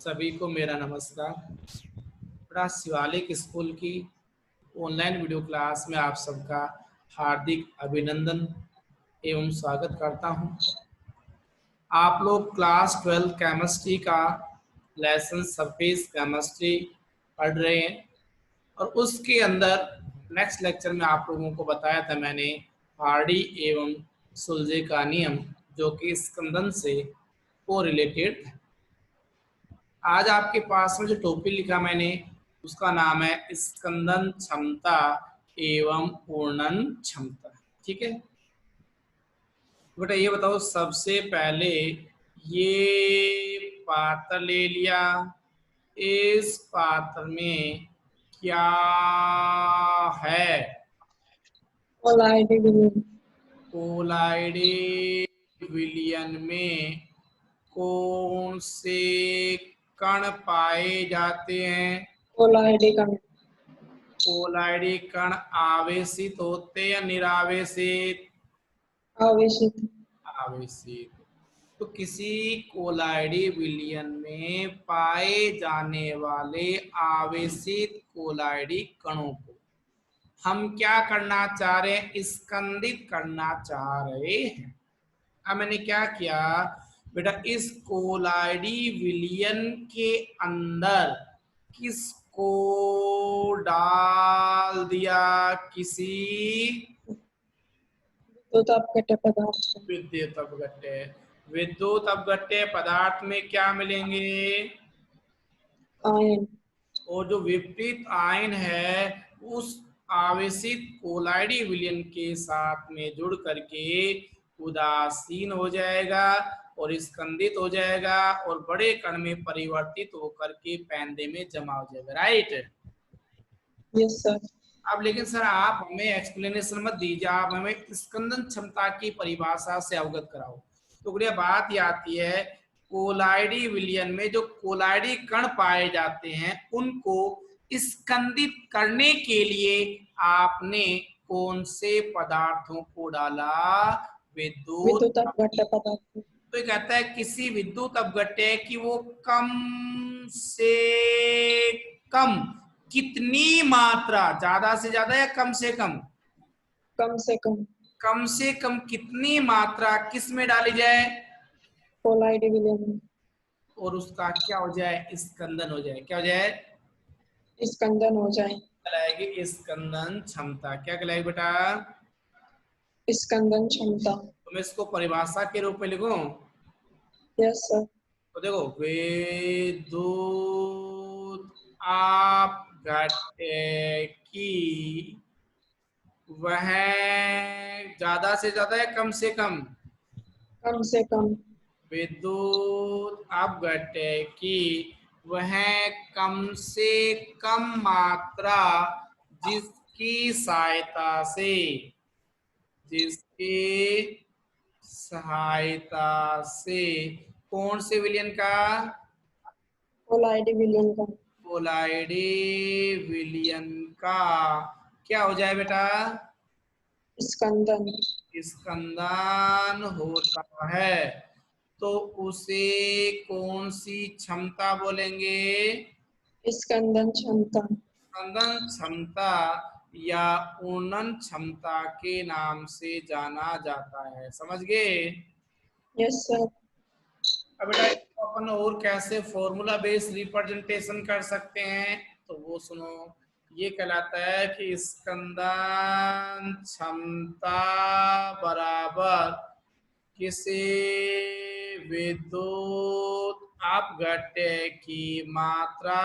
सभी को मेरा नमस्कार। बड़ा शिवालिक स्कूल की ऑनलाइन वीडियो क्लास में आप सबका हार्दिक अभिनंदन एवं स्वागत करता हूं। आप लोग क्लास 12 केमिस्ट्री का लेसन सरफेस केमिस्ट्री पढ़ रहे हैं और उसके अंदर नेक्स्ट लेक्चर में आप लोगों को बताया था मैंने हार्डी एवं सुलजे का नियम, जो कि स्कंदन से को रिलेटेड है। आज आपके पास में जो टॉपिक लिखा मैंने उसका नाम है स्कंदन क्षमता एवं पूर्णन क्षमता। ठीक है बेटा, ये बताओ सबसे पहले ये पात्र ले लिया, इस पात्र में क्या है? कोलाइडी विलियन। कोलाइडी विलियन में कौन से कण पाए जाते हैं? कोलाइडी कण। कोलाइडी कण आवेशित होते या निरावेशित? आवेशित। आवेशित। तो किसी कोलाइडी विलयन में पाए जाने वाले आवेशित कोलाइडी कणों को हम क्या करना चाह रहे हैं? स्कंदित करना चाह रहे हैं। अब मैंने क्या किया बेटा, इस कोलाइडी विलयन के अंदर किसको डाल दिया? किसी विद्युत अपघट्य पदार्थ। विद्युत अपघट्य। विद्युत अपघट्य पदार्थ में क्या मिलेंगे? आयन। और जो विपरीत आयन है उस आवेशित कोलाइडी विलयन के साथ में जुड़ करके उदासीन हो जाएगा और स्कंदित हो जाएगा और बड़े कण में परिवर्तित होकर के पैंदे में जमा हो जाएगा। राइट? Yes sir. अब लेकिन सर आप हमें एक्सप्लेनेशन मत दीजिए, आप हमें स्कंदन क्षमता की परिभाषा से अवगत कराओ। तो गुड़िया बात ये आती है, कोलाइडी विलयन में जो कोलाइडी कण पाए जाते हैं उनको स्कंदित करने के लिए आपने कौन से पदार्थों को डाला? विद्युत अपघट्य पदार्थ। तो ये कहता है किसी विद्युत अपघट्य की वो कम से कम कितनी मात्रा, ज्यादा से ज्यादा या कम से कम? कम से कम। कम से कम कितनी मात्रा किस में डाली जाए? कोलाइडी विलयन में। और उसका क्या हो जाए? स्कंदन हो जाए। क्या हो जाए? स्कंदन हो जाए। कहलाएगी स्कंदन क्षमता। क्या कहलाएगी बेटा? स्कंदन क्षमता। तो मैं इसको परिभाषा के रूप में लिखूं? Yes sir. तो देखो, विद्युत अपघट्य की वह ज्यादा से ज्यादा या कम से कम? कम से कम। विद्युत अपघट्य की वह कम से कम मात्रा जिसकी सहायता से कौन से विलयन का? कोलाइडी विलयन का। कोलाइडी विलयन का क्या हो जाए बेटा? स्कंदन। स्कंदन होता है। तो उसे कौन सी क्षमता बोलेंगे? स्कंदन क्षमता। स्कंदन क्षमता या पूर्णन क्षमता के नाम से जाना जाता है। समझ गए? Yes sir. अब बेटा इसको अपन और कैसे फॉर्मूला बेस्ड रिप्रेजेंटेशन कर सकते हैं तो वो सुनो। ये कहलाता है कि स्कंदन क्षमता बराबर किसी विद्युत अपघट्य की मात्रा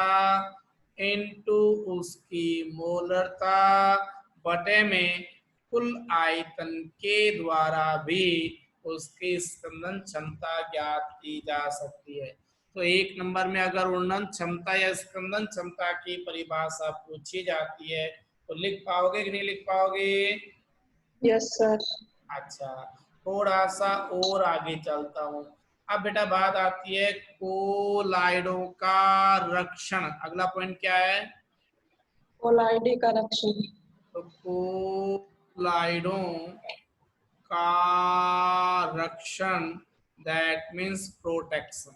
इनटू उसकी मोलरता बटे में कुल आयतन के द्वारा भी उसकी स्कंदन क्षमता ज्ञात की जा सकती है। तो एक नंबर में अगर उन्नन क्षमता या स्कंदन क्षमता की परिभाषा पूछी जाती है तो लिख पाओगे कि नहीं लिख पाओगे? Yes sir. अच्छा, थोड़ा सा और आगे चलता हूँ। अब बेटा बात आती है कोलाइडों का रक्षण। अगला पॉइंट क्या है? कोलाइडी का रक्षण। तो कोलाइडों का रक्षण, दैट मीन्स प्रोटेक्शन।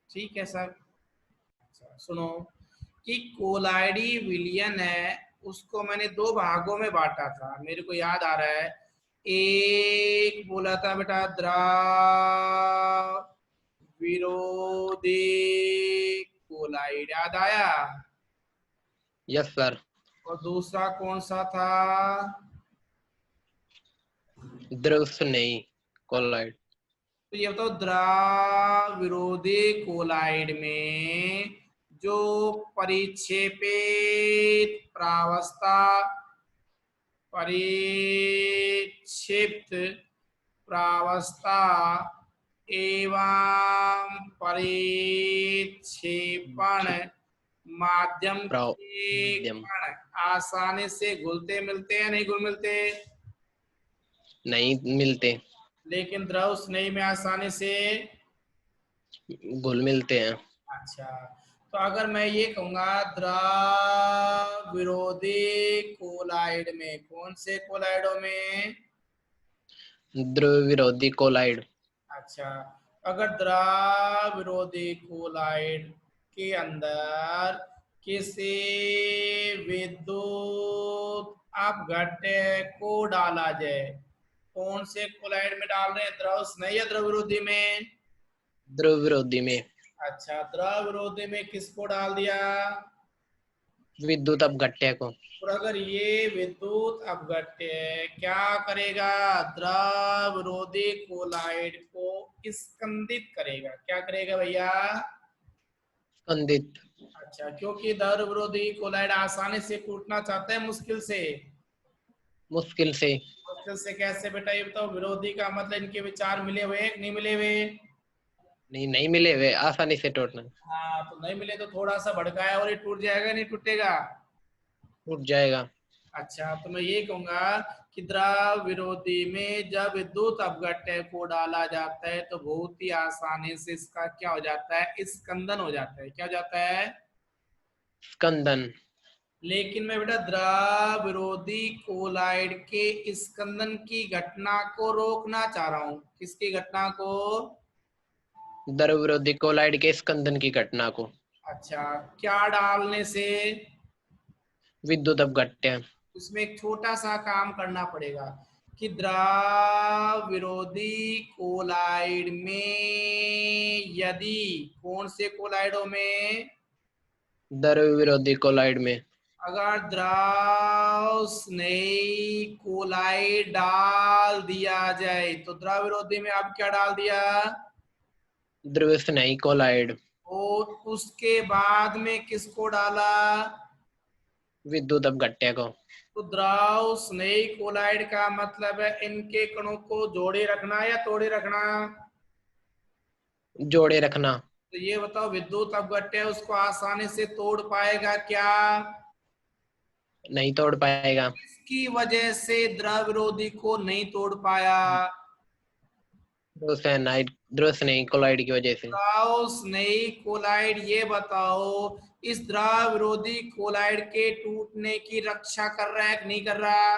ठीक है सर। सुनो कि कोलाइडी विलियन है, उसको मैंने दो भागों में बांटा था, मेरे को याद आ रहा है। एक बोला था बेटा विरोधी कोलाइड, याद आया? Yes sir. और दूसरा कौन सा था? द्रव स्नेही कोलाइड। तो ये बताओ द्रव विरोधी कोलाइड में जो परिक्षेपित प्रावस्था, परिक्षिप्त प्रावस्था एवं परिक्षेपण माध्यम के माध्यम कण आसानी से घुलते मिलते हैं, नहीं घुल मिलते? नहीं मिलते, लेकिन द्रव स्नेही में आसानी से घुल मिलते हैं। अच्छा, तो अगर मैं ये कहूंगा द्रव विरोधी कोलाइड में, कौन से कोलाइडों में? द्रव विरोधी कोलाइड। अच्छा, अगर द्रव विरोधी कोलाइड के अंदर किसी विद्युत अपघट्य को डाला जाए, कौन से कोलाइड में डाल रहे हैं, द्रव स्नेही या द्रव विरोधी में? द्रव विरोधी में। अच्छा, द्रव विरोधी में किसको डाल दिया? विद्युत अपघट्य को। और अगर ये विद्युत अपघट्य क्या करेगा? द्रव विरोधी कोलाइड को स्कंदित करेगा। क्या करेगा भैया? स्कंदित। अच्छा, क्योंकि द्रव विरोधी कोलाइड आसानी से टूटना चाहता है, मुश्किल से? मुश्किल से। मुश्किल से कैसे बेटा, ये बताओ। विरोधी का मतलब इनके विचार मिले हुए नहीं मिले हुए? नहीं मिले वे आसानी से टूटना। हाँ, तो नहीं मिले तो थोड़ा सा भड़काया और ये टूट जाएगा, नहीं टूटेगा? टूट जाएगा। अच्छा, तो मैं ये कहूंगा कि द्रव विरोधी में जब विद्युत अपघट्य को डाला जाता है तो बहुत ही आसानी से इसका क्या हो जाता है? स्कंदन हो जाता है। क्या हो जाता है? स्कंदन। लेकिन मैं बेटा द्रव विरोधी कोलाइड के स्कंदन की घटना को रोकना चाह रहा हूं। किसकी घटना को? द्रव विरोधी कोलाइड के स्कंदन की घटना को। अच्छा, क्या डालने से? विद्युत अपघट्य। उसमें एक छोटा सा काम करना पड़ेगा कि द्रव विरोधी कोलाइड में यदि, कौन से कोलाइडों में? द्रव विरोधी कोलाइड में अगर द्रव स्नेही कोलाइड डाल दिया जाए तो द्रव विरोधी में अब क्या डाल दिया? द्रव स्नेही कोलाइड। और उसके बाद में किसको डाला? विद्युत अपघट्य को। तो द्रव स्नेही कोलाइड का मतलब है इनके कणों को जोड़े रखना या तोड़े रखना? जोड़े रखना। तो ये बताओ, विद्युत अपघट्य उसको आसानी से तोड़ पाएगा क्या? नहीं तोड़ पाएगा। इसकी वजह से द्रव विरोधी को नहीं तोड़ पाया। द्रव स्नेही कोलाइड की वजह से। द्रव स्नेही कोलाइड, ये बताओ इस द्रव विरोधी कोलाइड के टूटने की रक्षा कर रहा है कि नहीं कर रहा?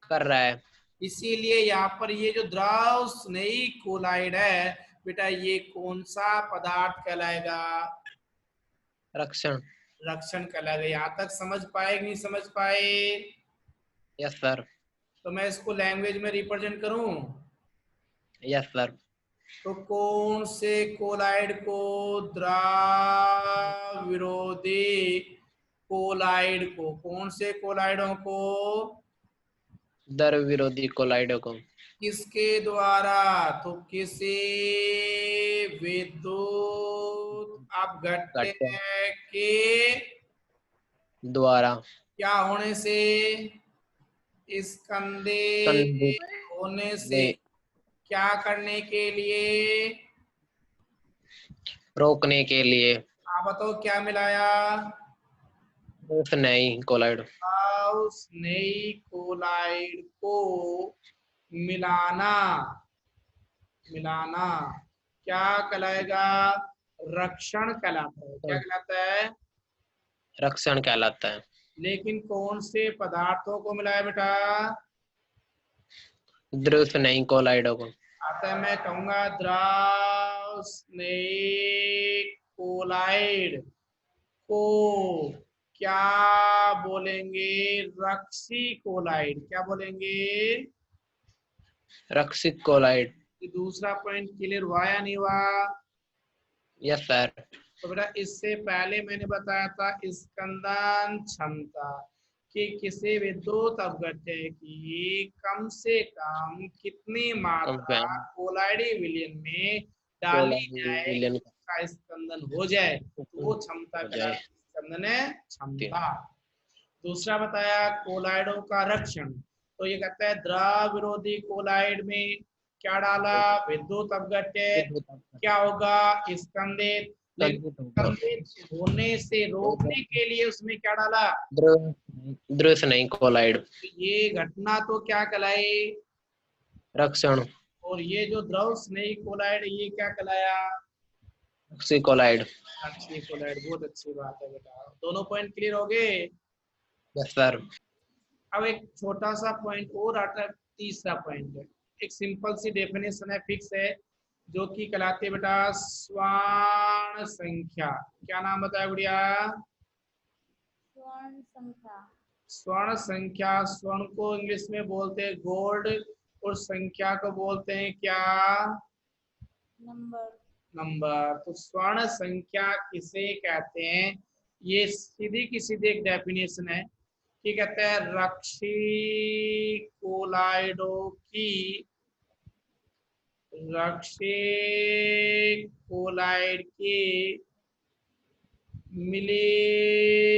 कर रहा है। इसीलिए यहाँ पर ये जो द्रव स्नेही कोलाइड है बेटा, ये कौन सा पदार्थ कहलाएगा? रक्षण। रक्षण कहलाएगा। यहाँ तक समझ पाए कि नहीं समझ पाए? Yes sir. तो मैं इसको लैंग्वेज में रिप्रेजेंट करूं यस सर। तो कौन से कोलाइड को? द्रव विरोधी कोलाइड को। कौन से कोलाइडों को? द्रव विरोधी कोलाइडों को। किसके द्वारा? तो किसी विद्युत अपघट्य घट्य के द्वारा। क्या होने से? स्कंदित स्कंदित होने से। में क्या करने के लिए? रोकने के लिए। आप बताओ क्या मिलाया? द्रव स्नेही कोलाइड। द्रव स्नेही कोलाइड को मिलाना। मिलाना क्या कहलाएगा? रक्षण कहलाता है। क्या कहलाता है? रक्षण कहलाता है। लेकिन कौन से पदार्थों को मिलाया बेटा? द्रव स्नेही कोलाइडों को। अतः मैं कहूंगा द्रव स्नेही कोलाइड को क्या बोलेंगे? रक्सी कोलाइड। क्या बोलेंगे? रक्षित कोलाइड। ये दूसरा पॉइंट क्लियर हुआ या नहीं हुआ? Yes sir. तो बेटा इससे पहले मैंने बताया था स्कंदन क्षमता कि किसी विद्युत अपघट्य की कम से कम कितनी मात्रा कोलाइडी विलयन में डाली जाए विलयन का स्कंदन हो जाए तो वो क्षमता हो जाए। कहलाती है स्कंदन क्षमता। दूसरा बताया कोलाइडों का रक्षण। तो ये कहता है द्रव विरोधी कोलाइड में क्या डाला? विद्युत अपघट्य। क्या होगा? स्कंदित। लेकिन स्कंदित होने से रोकने के लिए उसमें क्या डाला? द्रव से नहीं कोलाइड। तो ये घटना तो क्या कहलाई? रक्षण। और ये जो द्रव स्नेही कोलाइड ये क्या कहलाया? रक्षी कोलाइड। रक्षी कोलाइड। बहुत अच्छी बात है बेटा। दोनों पॉइंट क्लियर हो गए? Yes sir. अब एक छोटा सा पॉइंट और आता है, तीसरा पॉइंट है। एक सिंपल सी डेफिनेशन है, फिक्स है, जो कि कहलाती है बेटा स्वर्ण संख्या। क्या नाम बताया गुड़िया? स्वर्ण संख्या। स्वर्ण संख्या। स्वर्ण को इंग्लिश में बोलते हैं गोल्ड और संख्या को बोलते हैं क्या? नंबर। नंबर। तो स्वर्ण संख्या किसे कहते हैं? ये सीधी की सीधी एक डेफिनेशन है कि कहते हैं रक्षी कोलाइडों की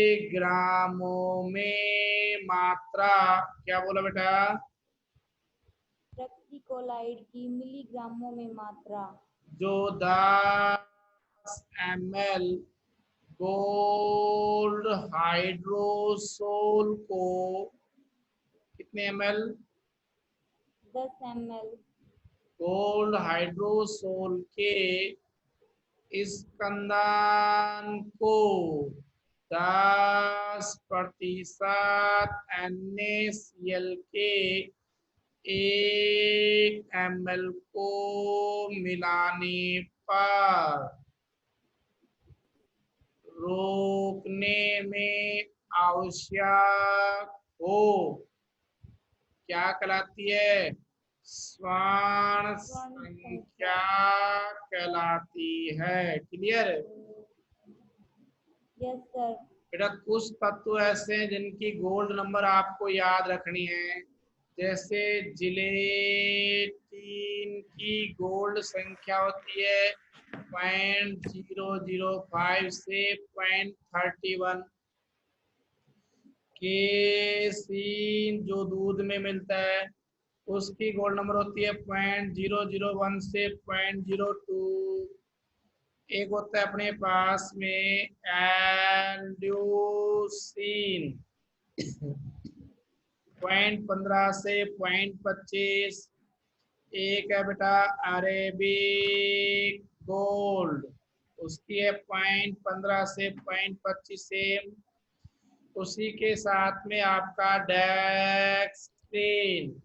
मिलीग्रामों में मात्रा। क्या बोला बेटा? रक्सी कोलाइड की मिलीग्रामों में मात्रा जो 10 ml गोल्ड हाइड्रोसोल को कितने ml? 10 ml गोल्ड हाइड्रोसोल के स्कंदन को 10% NaCl के 1 ml को मिलाने पर रोकने में आवश्यक हो क्या कहलाती है? स्वर्ण संख्या कहलाती है। क्लियर? Yes sir. बेटा कुछ तत्व ऐसे हैं जिनकी गोल्ड नंबर आपको याद रखनी है, जैसे जिलेटिन की गोल्ड संख्या होती है 0.005 से 0.31। केसीन जो दूध में मिलता है उसकी गोल्ड नंबर होती है 0.001 से 0.02। एक होता है अपने पास में एल्ड्यूसिन 0.15 से 0.25। एक है बेटा अरेबिक गोल्ड, उसकी है 0.15 से 0.25 सेम। उसी के साथ में आपका डेक्सट्रीन,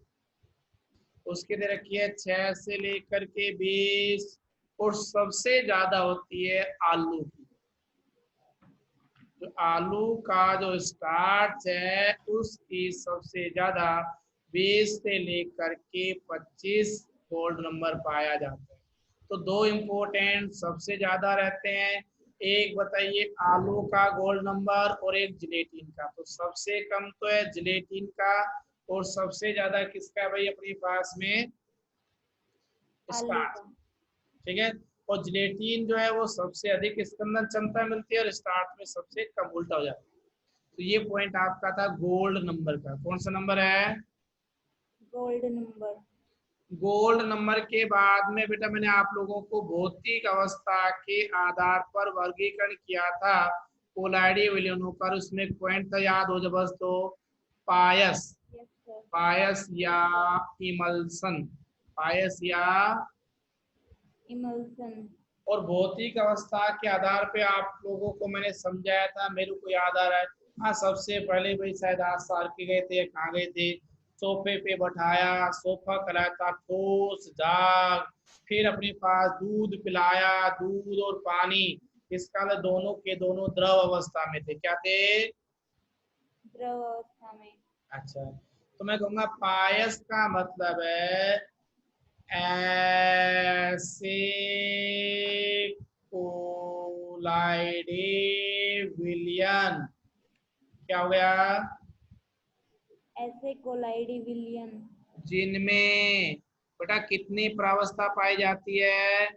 उसकी दे रखी है 6 से लेकर के 20। और सबसे ज्यादा होती है आलू की। जो आलू का जो स्टार्च है उसकी सबसे ज्यादा 20 से लेकर के 25 गोल्ड नंबर पाया जाता है। तो दो इम्पोर्टेंट सबसे ज्यादा रहते हैं, एक बताइए आलू का गोल्ड नंबर और एक जिलेटिन का। तो सबसे कम तो है जिलेटिन का और सबसे ज्यादा किसका भाई अपने पास में? स्टार्च। ठीक है। और जिलेटिन जो है वो सबसे अधिक स्कंदन क्षमता मिलती है और स्टार्च में सबसे कम, उल्टा हो जाता है। तो ये पॉइंट आपका था गोल्ड नंबर का। कौन सा नंबर है? Gold number. गोल्ड नंबर के बाद में बेटा मैंने आप लोगों को भौतिक अवस्था के आधार पर वर्गीकरण किया था कोलाइडी विलयनों पर। उसमें पॉइंट था, याद हो जबरदस्त तो पायस, यस सर। पायस या इमल्सन, पायस या इमल्सन। और भौतिक अवस्था के आधार पे आप लोगों को मैंने समझाया था, मेरे को याद आ रहा है। हाँ सबसे पहले भाई शायद आज सार के गए थे, कहाँ गए थे? सोफे पे बैठाया, सोफा कराया था ठोस जाग, फिर अपने पास दूध पिलाया, दूध और पानी किस काल में दोनों के दोनों द्रव अवस्था में थे, क्या थे? द्रव अवस्था में। अच्छा, तो मैं कहूंगा पायस का मतलब है ऐसे कोलाइडे विलियन। क्या हो गया? ऐसे कोलाइडी विलियन जिनमें बेटा कितनी प्रावस्था पाई जाती है?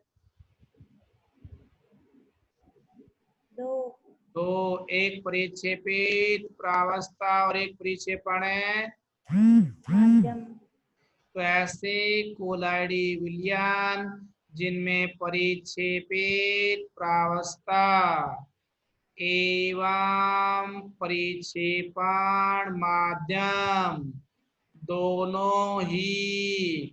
दो तो एक परिक्षेपित प्रावस्था और एक परिक्षेपण है। माध्यम तो ऐसे कोलाइडी विलियन जिनमें परिक्षेपित प्रावस्था एवं परिक्षेपण माध्यम दोनों ही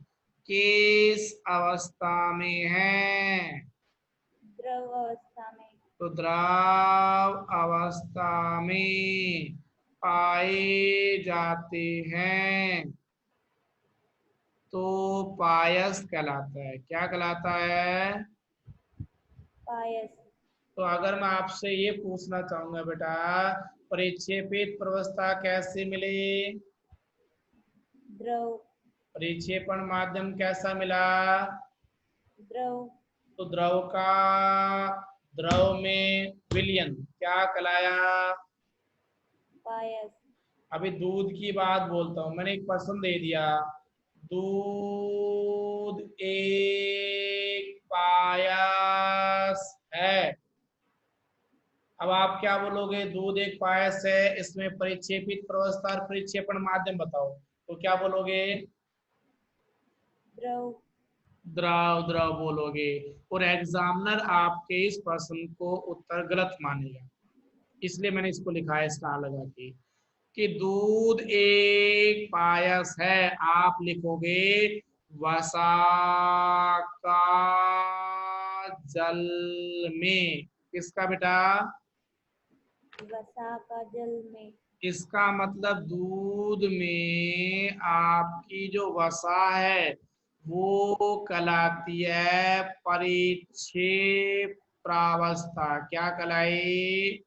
किस अवस्था में है? द्रव अवस्था में। तो द्रव अवस्था में पाए जाते हैं, तो पायस कहलाता है। क्या कहलाता है? पायस तो अगर मैं आपसे ये पूछना चाहूंगा बेटा, परिक्षेपित प्रवस्था कैसे मिली? द्रव परिक्षेपण माध्यम कैसा मिला? द्रव तो द्रव का द्रव में विलयन क्या कहलाया? पायस अभी दूध की बात बोलता हूं, मैंने एक प्रश्न दे दिया, दूध एक पायस है। अब आप क्या बोलोगे? दूध एक पायस है, इसमें परिक्षेपित प्रवस्था और परिक्षेपण माध्यम बताओ, तो क्या बोलोगे? द्रव द्रव द्रव बोलोगे। और एग्जामिनर आपके इस प्रश्न को उत्तर गलत मानेगा, इसलिए मैंने इसको लिखा है स्टार लगा के कि दूध एक पायस है। आप लिखोगे वसा का जल में। किसका बेटा? वसा का जल में। इसका मतलब दूध में आपकी जो वसा है वो कहलाती है परिक्षेप प्रावस्था। क्या कहलाई?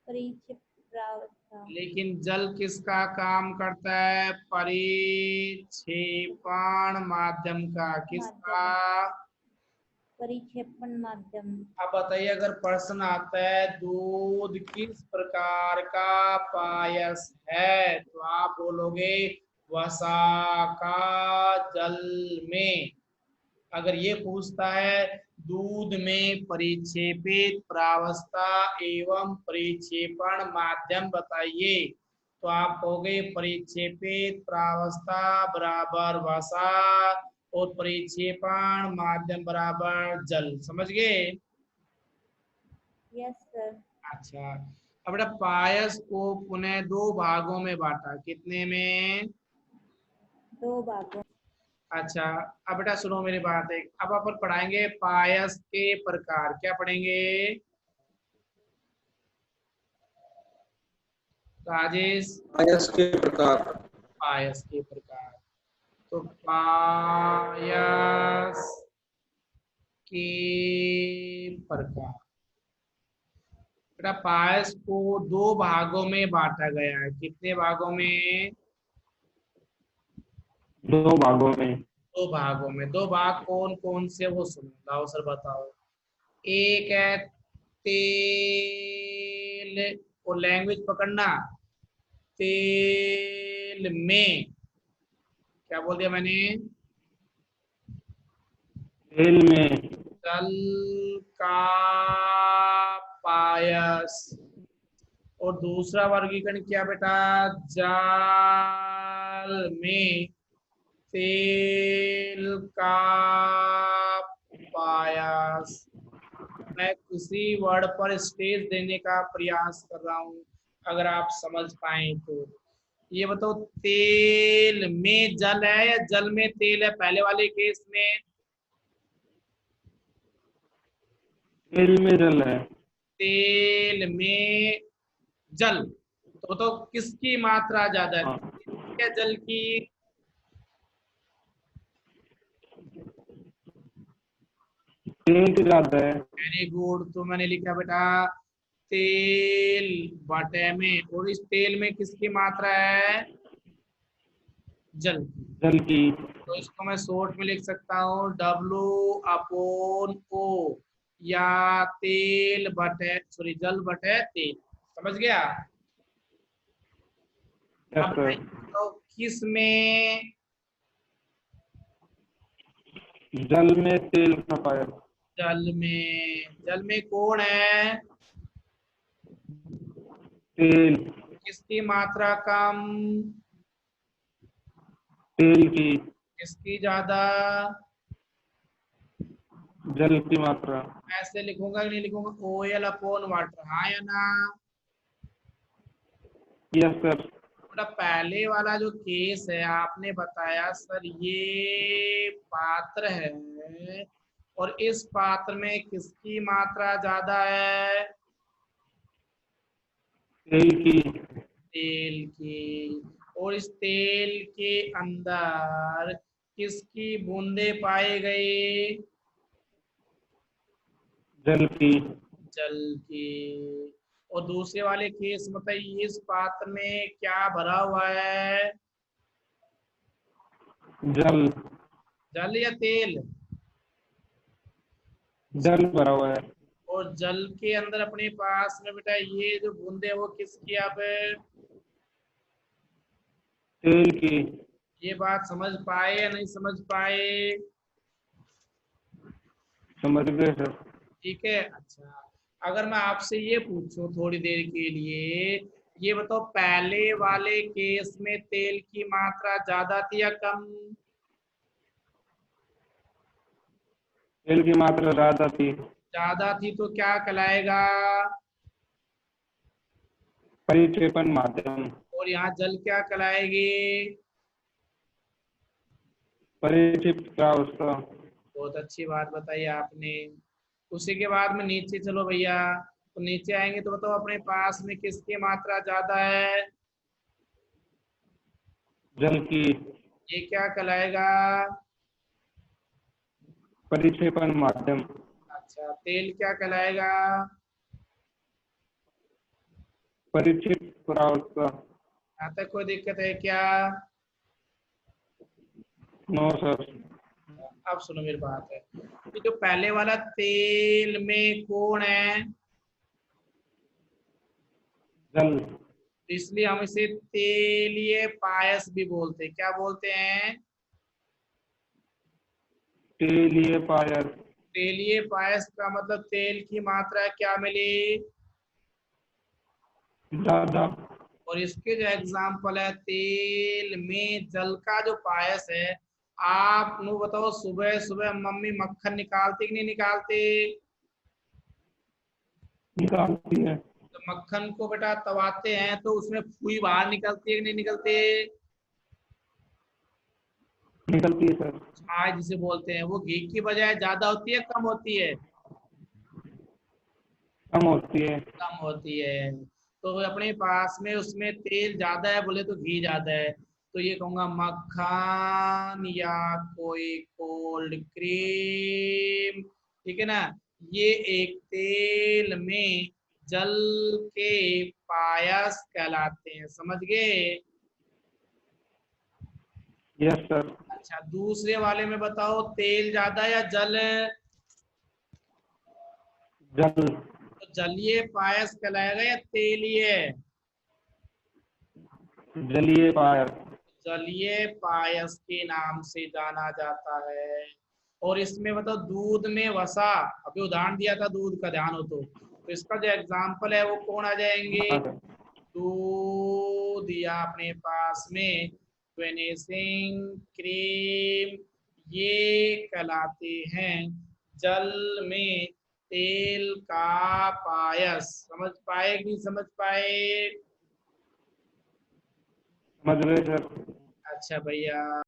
परिक्षेप प्रावस्था। लेकिन जल किसका काम करता है? परिक्षेपण माध्यम का। किसका? माध्यम परिक्षेपण माध्यम। अब बताइए, अगर प्रश्न आता है दूध किस प्रकार का पायस है, तो आप बोलोगे वसा का जल में। अगर ये पूछता है दूध में परिक्षेपित प्रावस्था एवं परिक्षेपण माध्यम बताइए, तो आप कहोगे परिक्षेपित प्रावस्था बराबर वसा और परिक्षेपण माध्यम बराबर जल। समझ गए? Yes sir. अच्छा, अब बेटा पायस को पुनः दो भागों में बांटा। कितने में? दो भागों। अच्छा, अब बेटा सुनो मेरी बात। एक अब अपन पढ़ाएंगे पायस के प्रकार। क्या पढ़ेंगे राजेश? पायस के प्रकार। पायस के प्रकार। तो पायस के प्रकार, बेटा पायस को दो भागों में बांटा गया है। कितने भागों में? दो भागों में। दो भागों में। दो भाग कौन कौन से वो सुनो, लाओ सर बताओ। एक है तेल, और लैंग्वेज पकड़ना, तेल में। क्या बोल दिया मैंने? तेल में। जल का पायस। और दूसरा वर्गीकरण क्या बेटा? जाल में तेल का पायस। मैं किसी वर्ड पर स्टेज देने का प्रयास कर रहा हूं, अगर आप समझ पाए तो। ये बताओ, तेल में जल है या जल में तेल है? पहले वाले केस में तेल में जल है। तेल में जल, तो बताओ किसकी मात्रा ज्यादा है, हाँ। क्या जल की? तेल की ज्यादा है। Very good. तो मैंने लिखा बेटा तेल बटे में, और इस तेल में किसकी मात्रा है? जल की। जल की। तो इसको मैं शॉर्ट में लिख सकता हूँ W/O, या तेल बटे सॉरी जल बटे तेल। समझ गया? यस अब सर। तो किस में? जल में तेल का पाया। जल में। जल में कौन है? तेल। किसकी मात्रा कम? तेल की। किसकी ज्यादा? जल की मात्रा। ऐसे लिखूंगा कि नहीं लिखूंगा? OL/वाटर, हाँ या ना? Yes sir. बेटा पहले वाला जो केस है आपने बताया सर ये पात्र है, और इस पात्र में किसकी मात्रा ज्यादा है? तेल की। तेल की। और इस तेल के अंदर किसकी बूंदे पाई गई? जल की। जल की। और दूसरे वाले केस बताइए, इस पात्र में क्या भरा हुआ है? जल। जल या तेल? जल भरा हुआ है। और जल के अंदर अपने पास में बेटा ये जो बूंदे वो किसकी आप तेल की। ये बात समझ पाए या नहीं समझ पाए? समझ गए सर। ठीक है। अच्छा, अगर मैं आपसे ये पूछूं थोड़ी देर के लिए, ये बताओ पहले वाले केस में तेल की मात्रा ज्यादा थी या कम? तेल की मात्रा ज्यादा थी। ज्यादा थी तो क्या कहलाएगा? परिक्षेपण माध्यम। और यहाँ जल क्या कहलाएगी? परिक्षिप्त अवस्था। बहुत अच्छी बात बताई आपने। उसी के बाद में नीचे चलो भैया, तो नीचे आएंगे तो बताओ अपने पास में किसकी मात्रा ज्यादा है? जल की। ये क्या कहलाएगा? परिक्षेपण माध्यम। अच्छा, तेल क्या कहलाएगा? परिक्षिप्त अवस्था। यहाँ तक कोई दिक्कत है क्या? No sir. अब सुनो मेरी बात है, ये जो पहले वाला तेल में कौन है? जल। इसलिए हम इसे तेलीय पायस भी बोलते हैं। क्या बोलते हैं? तेलीय पायस। तेलीय पायस का मतलब तेल की मात्रा क्या मिली? ज्यादा। और इसके जो एग्जाम्पल है तेल में जल का जो पायस है, आप नु बताओ सुबह सुबह मम्मी मक्खन निकालती कि नहीं निकालती? निकालती है। तो मक्खन को बेटा तवाते हैं तो उसमें फुई बाहर निकलती है कि नहीं निकलती? निकलती है सर। छाछ जिसे बोलते हैं, वो घी की बजाय ज्यादा होती है कम होती है? कम होती है। कम होती है। तो अपने पास में उसमें तेल ज्यादा है बोले तो घी ज्यादा है, तो ये कहूंगा मक्खन या कोई कोल्ड क्रीम। ठीक है ना? ये एक तेल में जल के पायस कहलाते हैं। समझ गए? Yes sir. अच्छा, दूसरे वाले में बताओ तेल ज्यादा या जल? जल। तो जलीय पायस कहलाएगा या तेलीय? जलीय पायस। जलीय पायस के नाम से जाना जाता है। और इसमें बताओ दूध में वसा, अभी उदाहरण दिया था दूध का, ध्यान हो तो इसका जो एग्जाम्पल है वो कौन आ जाएंगे? हाँ सर। दूध या अपने पास में फिनिशिंग क्रीम, ये कहलाते हैं जल में तेल का पायस। समझ पाए कि नहीं समझ पाए? समझ गए सर। अच्छा भैया।